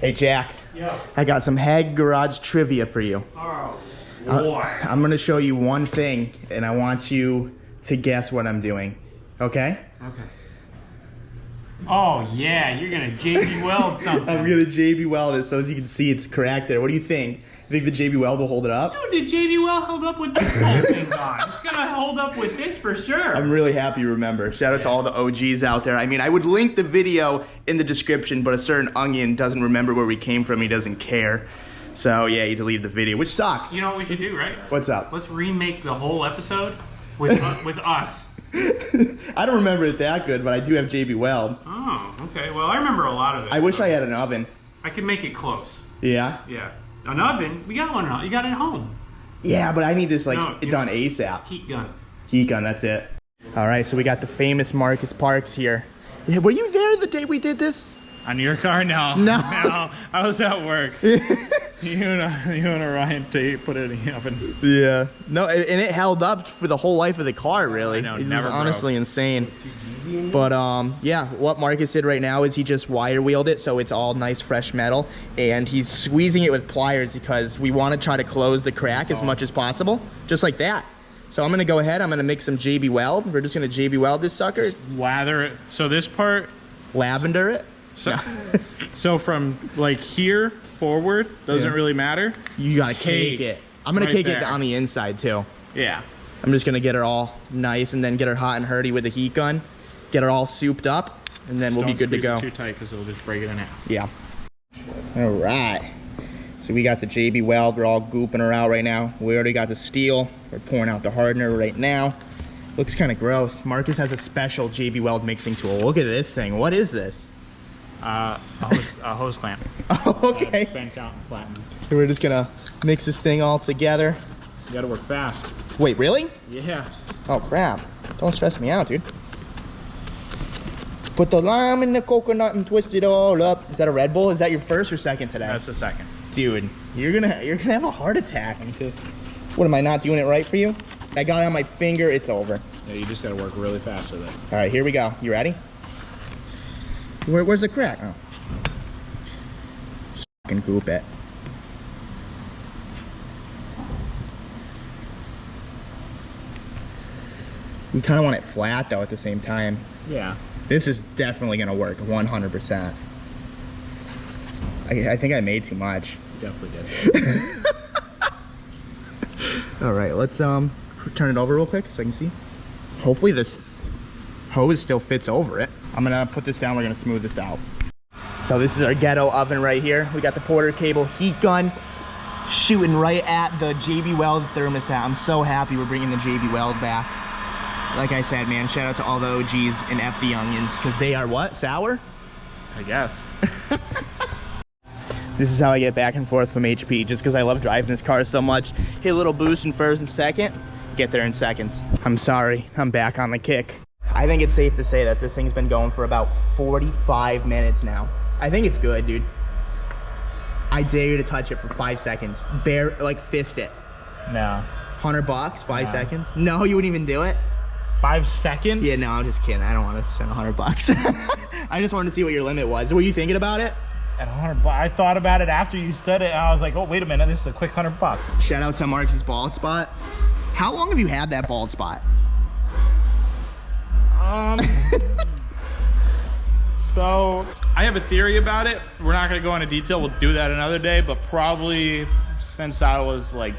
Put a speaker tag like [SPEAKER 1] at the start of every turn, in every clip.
[SPEAKER 1] Hey Jack.
[SPEAKER 2] Yeah.
[SPEAKER 1] I got some Haggard garage trivia for you.
[SPEAKER 2] Oh, boy.
[SPEAKER 1] I'm gonna show you one thing, and I want you to guess what I'm doing. Okay?
[SPEAKER 2] Okay. Oh yeah, you're gonna JB Weld something.
[SPEAKER 1] I'm gonna JB Weld it, so as you can see, it's cracked there. What do you think? You think the JB Weld will hold it up?
[SPEAKER 2] Dude, the JB Weld held up with this whole thing on. It's gonna hold up with this for sure.
[SPEAKER 1] I'm really happy you remember. Shout out to all the OGs out there. I mean, I would link the video in the description, but a certain onion doesn't remember where we came from. He doesn't care. So yeah, he deleted the video, which sucks.
[SPEAKER 2] You know what we should do, right?
[SPEAKER 1] What's up?
[SPEAKER 2] Let's remake the whole episode with with us.
[SPEAKER 1] I don't remember it that good, but I do have JB Weld.
[SPEAKER 2] Oh, okay. Well, I remember a lot of it.
[SPEAKER 1] I wish I had an oven.
[SPEAKER 2] I could make it close.
[SPEAKER 1] Yeah?
[SPEAKER 2] Yeah. An oven? We got one. You got it at home.
[SPEAKER 1] Yeah, but I need this like
[SPEAKER 2] No,
[SPEAKER 1] done ASAP.
[SPEAKER 2] Heat gun.
[SPEAKER 1] Heat gun, that's it. All right, so we got the famous Marcus Parks here. Yeah, were you there the day we did this?
[SPEAKER 2] On your car? No.
[SPEAKER 1] No.
[SPEAKER 2] No, I was at work. you and Orion put it in the oven.
[SPEAKER 1] Yeah. No, and it held up for the whole life of the car, really.
[SPEAKER 2] I know,
[SPEAKER 1] It's
[SPEAKER 2] never
[SPEAKER 1] honestly insane. But yeah, what Marcus did right now is he just wire wheeled it so it's all nice fresh metal, and he's squeezing it with pliers because we want to try to close the crack as much as possible, just like that. So I'm gonna go ahead, I'm gonna make some JB Weld. We're just gonna JB Weld this sucker.
[SPEAKER 2] Just lather it. So this part,
[SPEAKER 1] Lavender it.
[SPEAKER 2] so,
[SPEAKER 1] No.
[SPEAKER 2] so from like here forward, doesn't really matter.
[SPEAKER 1] You gotta cake it. I'm gonna
[SPEAKER 2] right
[SPEAKER 1] cake
[SPEAKER 2] there.
[SPEAKER 1] it on the inside too.
[SPEAKER 2] Yeah.
[SPEAKER 1] I'm just gonna get her all nice and then get her hot and hurdy with a heat gun. Get her all souped up, and then we'll be good to go.
[SPEAKER 2] Don't squeeze it too tight because it'll just break it in half.
[SPEAKER 1] Yeah. All right. So we got the JB Weld. We're all gooping her out right now. We already got the steel. We're pouring out the hardener right now. Looks kind of gross. Marcus has a special JB Weld mixing tool. Look at this thing. What is this?
[SPEAKER 2] A hose clamp.
[SPEAKER 1] Oh, okay.
[SPEAKER 2] Bent out and flattened.
[SPEAKER 1] So we're just gonna mix this thing all together.
[SPEAKER 2] You gotta work fast.
[SPEAKER 1] Wait, really?
[SPEAKER 2] Yeah.
[SPEAKER 1] Oh crap. Don't stress me out, dude. Put the lime in the coconut and twist it all up. Is that a Red Bull? Is that your first or second today?
[SPEAKER 2] That's the second.
[SPEAKER 1] Dude, you're gonna have a heart attack.
[SPEAKER 2] Let me see this.
[SPEAKER 1] What, am I not doing it right for you? I got it on my finger, it's over.
[SPEAKER 2] Yeah, you just gotta work really fast with it.
[SPEAKER 1] All right, here we go. You ready? Where's the crack? Oh. Just fucking goop it. We kind of want it flat though at the same time.
[SPEAKER 2] Yeah.
[SPEAKER 1] This is definitely gonna work, 100%. I think I made too much.
[SPEAKER 2] You definitely did.
[SPEAKER 1] All right, let's turn it over real quick so I can see. Hopefully this hose still fits over it. I'm gonna put this down, we're gonna smooth this out. So this is our ghetto oven right here. We got the Porter cable heat gun shooting right at the JB Weld thermostat. I'm so happy we're bringing the JB Weld back. Like I said, man, shout out to all the OGs and F the onions, because they are what, sour?
[SPEAKER 2] I guess.
[SPEAKER 1] This is how I get back and forth from HP, just because I love driving this car so much. Hit a little boost in first and second, get there in seconds. I'm sorry, I'm back on the kick. I think it's safe to say that this thing's been going for about 45 minutes now. I think it's good, dude. I dare you to touch it for 5 seconds. Like fist it.
[SPEAKER 2] No.
[SPEAKER 1] $100, 5 seconds? No, you wouldn't even do it?
[SPEAKER 2] 5 seconds?
[SPEAKER 1] Yeah, no, I'm just kidding. I don't want to spend $100. I just wanted to see what your limit was. Were you thinking about it?
[SPEAKER 2] At $100, I thought about it after you said it, and I was like, oh, wait a minute, this is a quick $100.
[SPEAKER 1] Shout out to Mark's bald spot. How long have you had that bald spot?
[SPEAKER 2] So I have a theory about it. We're not gonna go into detail. We'll do that another day, but probably since I was like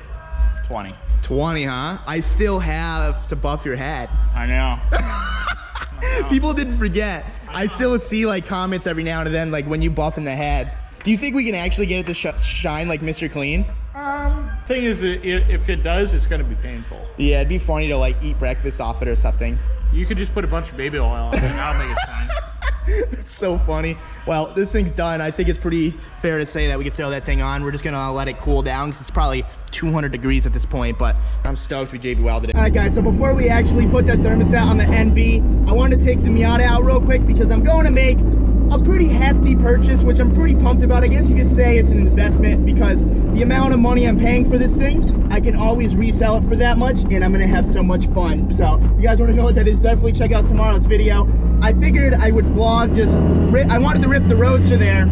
[SPEAKER 2] 20.
[SPEAKER 1] 20, huh? I still have to buff your head.
[SPEAKER 2] I know.
[SPEAKER 1] People didn't forget. I still see like comments every now and then, like when you buff in the head. Do you think we can actually get it to shine like Mr. Clean?
[SPEAKER 2] Thing is, if it does, it's gonna be painful.
[SPEAKER 1] Yeah, it'd be funny to like eat breakfast off it or something.
[SPEAKER 2] You could just put a bunch of baby oil on it, and that'll make it shine.
[SPEAKER 1] It's so funny. Well, this thing's done. I think it's pretty fair to say that we could throw that thing on. We're just gonna let it cool down because it's probably 200 degrees at this point, but I'm stoked we JB Welded it. All right guys, so before we actually put that thermostat on the NB, I wanted to take the Miata out real quick because I'm going to make a pretty hefty purchase, which I'm pretty pumped about. I guess you could say it's an investment because the amount of money I'm paying for this thing, I can always resell it for that much, and I'm gonna have so much fun. So you guys wanna know what that is, definitely check out tomorrow's video. I figured I would vlog I wanted to rip the Roadster there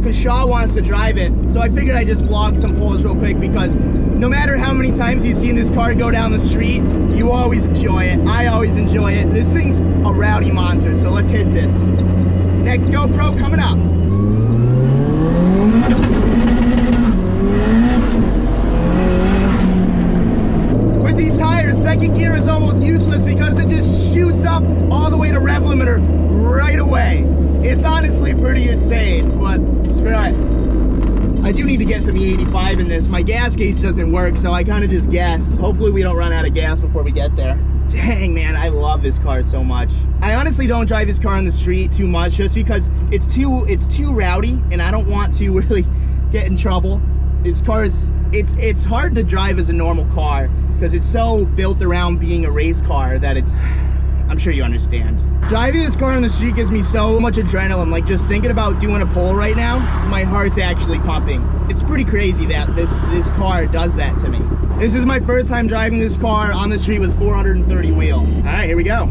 [SPEAKER 1] because Shaw wants to drive it. So I figured I'd just vlog some pulls real quick, because no matter how many times you've seen this car go down the street, you always enjoy it. I always enjoy it. This thing's a rowdy monster, so let's hit this. Next GoPro coming up. With these tires, second gear is almost useless because it just shoots up all the way to rev limiter right away. It's honestly pretty insane, but screw it. I do need to get some E85 in this. My gas gauge doesn't work, so I kind of just guess. Hopefully we don't run out of gas before we get there. Dang, man, I love this car so much. I honestly don't drive this car on the street too much, just because it's too rowdy, and I don't want to really get in trouble. This car is, it's hard to drive as a normal car, because it's so built around being a race car that it's, I'm sure you understand. Driving this car on the street gives me so much adrenaline. Like, just thinking about doing a pull right now, my heart's actually pumping. It's pretty crazy that this car does that to me. This is my first time driving this car on the street with 430 wheel. All right, here we go.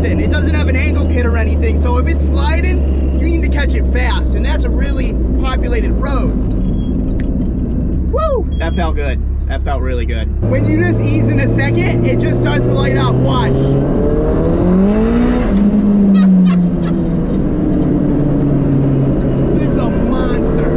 [SPEAKER 1] It doesn't have an angle kit or anything, so if it's sliding, you need to catch it fast, and that's a really populated road. Woo! That felt good. That felt really good. When you just ease in a second, it just starts to light up. Watch. It's a monster.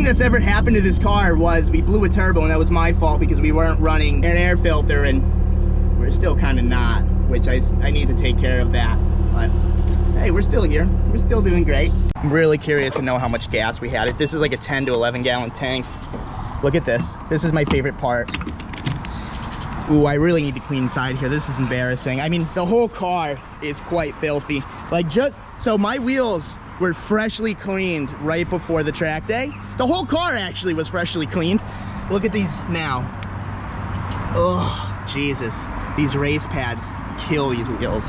[SPEAKER 1] That's ever happened to this car was we blew a turbo, and that was my fault because we weren't running an air filter, and we're still kind of not, which I need to take care of that. But hey, we're still here. We're still doing great. I'm really curious to know how much gas we had. This is like a 10 to 11 gallon tank. Look at this. This is my favorite part. Ooh, I really need to clean inside here. This is embarrassing. I mean, the whole car is quite filthy. Like, just so my wheels were freshly cleaned right before the track day. The whole car actually was freshly cleaned. Look at these now. Oh, Jesus. These race pads kill these wheels.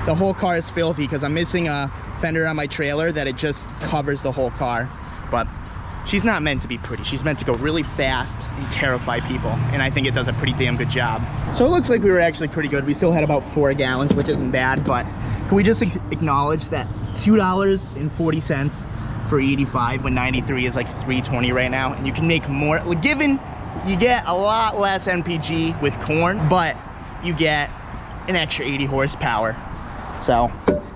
[SPEAKER 1] The whole car is filthy because I'm missing a fender on my trailer that it just covers the whole car. But she's not meant to be pretty. She's meant to go really fast and terrify people. And I think it does a pretty damn good job. So it looks like we were actually pretty good. We still had about 4 gallons, which isn't bad, but can we just acknowledge that $2.40 for 85 when 93 is like $3.20 right now, and you can make more, given you get a lot less NPG with corn, but you get an extra 80 horsepower. So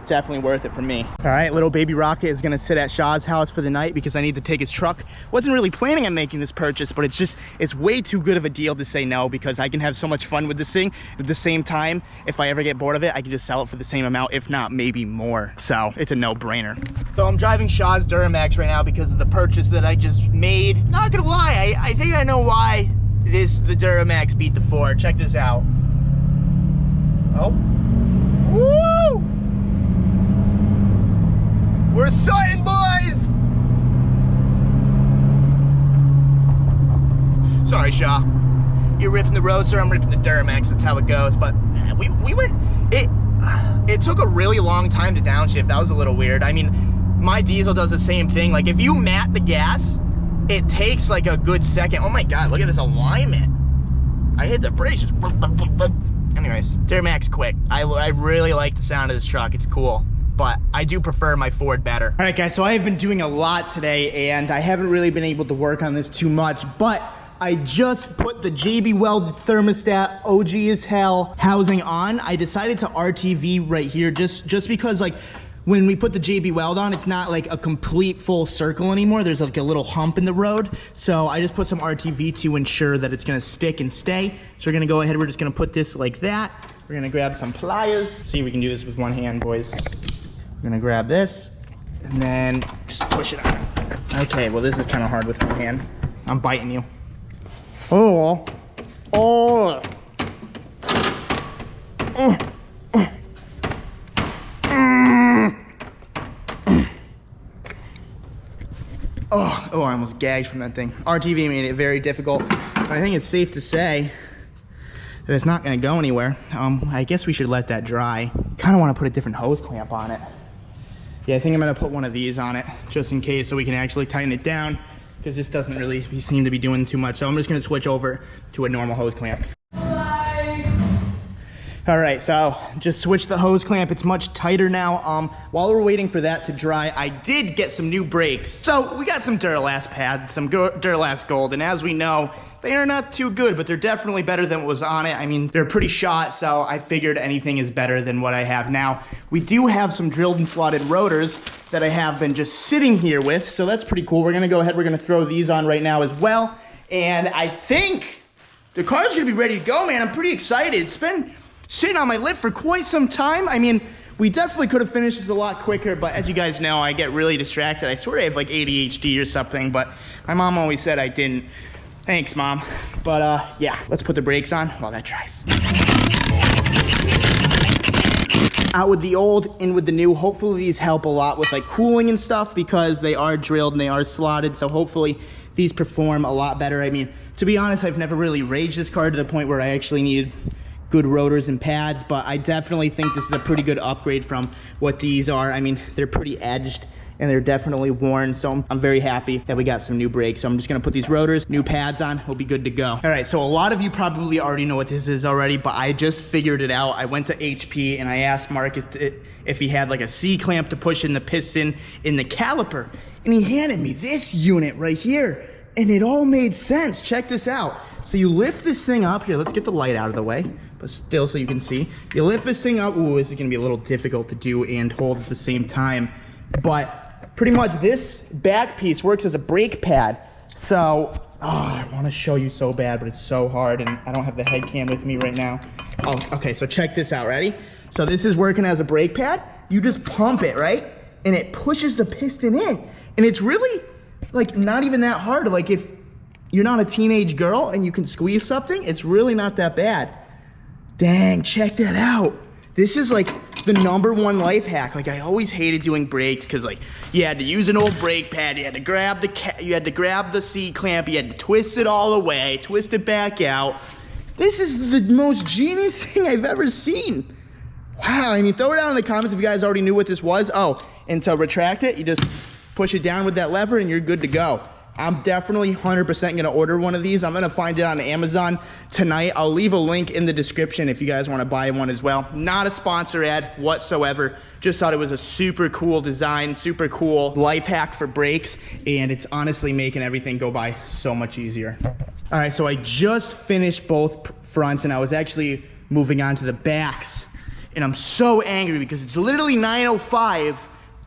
[SPEAKER 1] definitely worth it for me. All right, little baby Rocket is gonna sit at Shaw's house for the night because I need to take his truck. Wasn't really planning on making this purchase, but it's way too good of a deal to say no, because I can have so much fun with this thing. At the same time, if I ever get bored of it, I can just sell it for the same amount, if not maybe more. So it's a no-brainer. So I'm driving Shaw's Duramax right now because of the purchase that I just made. Not gonna lie, I think I know why the Duramax beat the Ford. Check this out. Oh. Woo! We're starting, boys! Sorry, Shaw. You're ripping the Roadster, I'm ripping the Duramax. That's how it goes. But we went... It took a really long time to downshift. That was a little weird. I mean, my diesel does the same thing. Like, if you mat the gas, it takes like a good second. Oh my God, look at this alignment. I hit the brakes. Anyways, Duramax quick. I really like the sound of this truck. It's cool. But I do prefer my Ford better. All right, guys, so I have been doing a lot today, and I haven't really been able to work on this too much, but I just put the JB Weld thermostat OG as hell housing on. I decided to RTV right here just because, like, when we put the JB Weld on, it's not like a complete full circle anymore. There's like a little hump in the road. So I just put some RTV to ensure that it's gonna stick and stay. So we're gonna go ahead, we're just gonna put this like that. We're gonna grab some pliers. See if we can do this with one hand, boys. I'm gonna grab this and then just push it on. Okay, well this is kind of hard with my hand. I'm biting you. Oh. Oh. Oh, I almost gagged from that thing. RTV made it very difficult. But I think it's safe to say that it's not gonna go anywhere. I guess we should let that dry. Kind of want to put a different hose clamp on it. Yeah, I think I'm gonna put one of these on it just in case so we can actually tighten it down, because this doesn't really seem to be doing too much. So I'm just gonna switch over to a normal hose clamp. All right, so just switch the hose clamp. It's much tighter now. While we're waiting for that to dry, I did get some new brakes. So we got some Duralast pads, some Duralast Gold, and as we know, they are not too good, but they're definitely better than what was on it. I mean, they're pretty shot, so I figured anything is better than what I have now. We do have some drilled and slotted rotors that I have been just sitting here with, so that's pretty cool. We're gonna go ahead, we're gonna throw these on right now as well. And I think the car's gonna be ready to go, man. I'm pretty excited. It's been sitting on my lip for quite some time. I mean, we definitely could have finished this a lot quicker, but as you guys know, I get really distracted. I swear I have like ADHD or something, but my mom always said I didn't. Thanks, Mom. But yeah, let's put the brakes on while that dries. Out with the old, in with the new. Hopefully these help a lot with like cooling and stuff, because they are drilled and they are slotted, so hopefully these perform a lot better. I mean, to be honest, I've never really raged this car to the point where I actually needed good rotors and pads, but I definitely think this is a pretty good upgrade from what these are. I mean, they're pretty edged and they're definitely worn, so I'm very happy that we got some new brakes. So I'm just gonna put these rotors, new pads on, we'll be good to go. All right, so a lot of you probably already know what this is already, but I just figured it out. I went to HP and I asked Marcus if he had like a C-clamp to push in the piston in the caliper, and he handed me this unit right here, and it all made sense. Check this out. So you lift this thing up here. Let's get the light out of the way, but still so you can see. You lift this thing up. Ooh, this is gonna be a little difficult to do and hold at the same time, but pretty much this back piece works as a brake pad. So, I want to show you so bad, but it's so hard, and I don't have the head cam with me right now. Oh, okay, so check this out, ready? So this is working as a brake pad. You just pump it, right? And it pushes the piston in. And it's really, like, not even that hard. Like, if you're not a teenage girl and you can squeeze something, it's really not that bad. Dang, check that out. This is like the #1 life hack. Like, I always hated doing brakes because like you had to use an old brake pad, you had to grab the C-clamp, you had to twist it all the way, twist it back out. This is the most genius thing I've ever seen. Wow, I mean, throw it down in the comments if you guys already knew what this was. Oh, and to retract it, you just push it down with that lever and you're good to go. I'm definitely 100% gonna order one of these. I'm gonna find it on Amazon tonight. I'll leave a link in the description if you guys wanna buy one as well. Not a sponsor ad whatsoever. Just thought it was a super cool design, super cool life hack for brakes, and it's honestly making everything go by so much easier. All right, so I just finished both fronts and I was actually moving on to the backs, and I'm so angry because it's literally 9:05.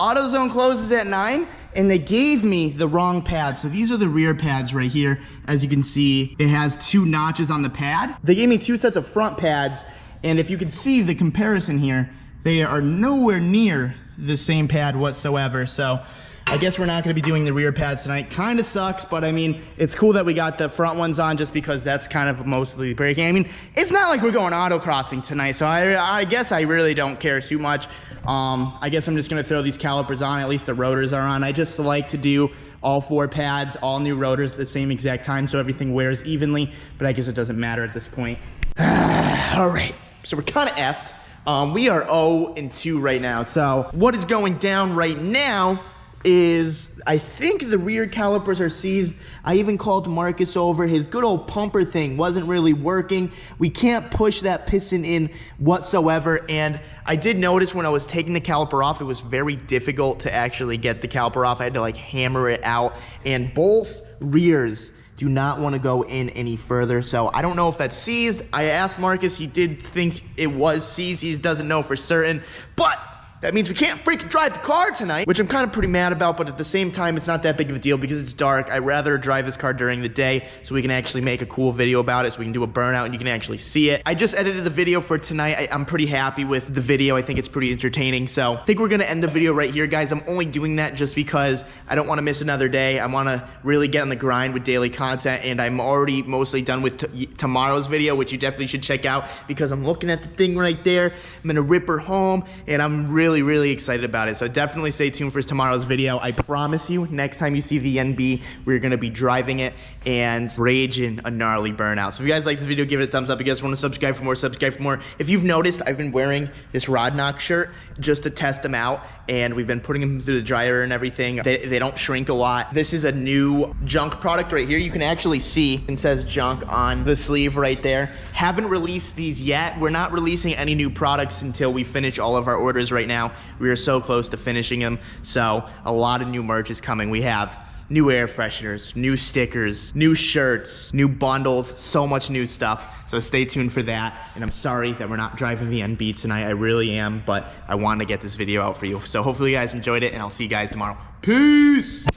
[SPEAKER 1] AutoZone closes at 9, and they gave me the wrong pad. So these are the rear pads right here. As you can see, it has 2 notches on the pad. They gave me 2 sets of front pads, and if you can see the comparison here, they are nowhere near the same pad whatsoever. So I guess we're not gonna be doing the rear pads tonight. Kinda sucks, but I mean, it's cool that we got the front ones on just because that's kind of mostly braking. I mean, it's not like we're going autocrossing tonight, so I guess I really don't care too much. I guess I'm just gonna throw these calipers on, at least the rotors are on. I just like to do all 4 pads, all new rotors at the same exact time so everything wears evenly, but I guess it doesn't matter at this point. All right, so we're kinda effed. We are 0-2 right now, so what is going down right now is I think the rear calipers are seized. I even called Marcus over. His good old pumper thing wasn't really working. We can't push that piston in whatsoever, and I did notice when I was taking the caliper off, it was very difficult to actually get the caliper off. I had to like hammer it out, and both rears do not want to go in any further, so I don't know if that's seized. I asked Marcus, he did think it was seized. He doesn't know for certain, but That means we can't freaking drive the car tonight, which I'm kind of pretty mad about, but at the same time, it's not that big of a deal because it's dark. I'd rather drive this car during the day so we can actually make a cool video about it, so we can do a burnout and you can actually see it. I just edited the video for tonight. I'm pretty happy with the video. I think it's pretty entertaining. So I think we're gonna end the video right here, guys. I'm only doing that just because I don't wanna miss another day. I wanna really get on the grind with daily content, and I'm already mostly done with tomorrow's video, which you definitely should check out because I'm looking at the thing right there. I'm gonna rip her home, and I'm really excited about it. So definitely stay tuned for tomorrow's video. I promise you, next time you see the NB, we're gonna be driving it and raging a gnarly burnout. So if you guys like this video, give it a thumbs up. If you guys wanna subscribe for more, subscribe for more. If you've noticed, I've been wearing this Rod Knock shirt just to test them out, and we've been putting them through the dryer and everything. They don't shrink a lot. This is a new junk product right here. You can actually see it says junk on the sleeve right there. Haven't released these yet. We're not releasing any new products until we finish all of our orders right now. We are so close to finishing them. So a lot of new merch is coming. We have new air fresheners, new stickers, new shirts, new bundles, so much new stuff. So stay tuned for that. And I'm sorry that we're not driving the NB tonight. I really am, but I wanted to get this video out for you. So hopefully you guys enjoyed it, and I'll see you guys tomorrow. Peace!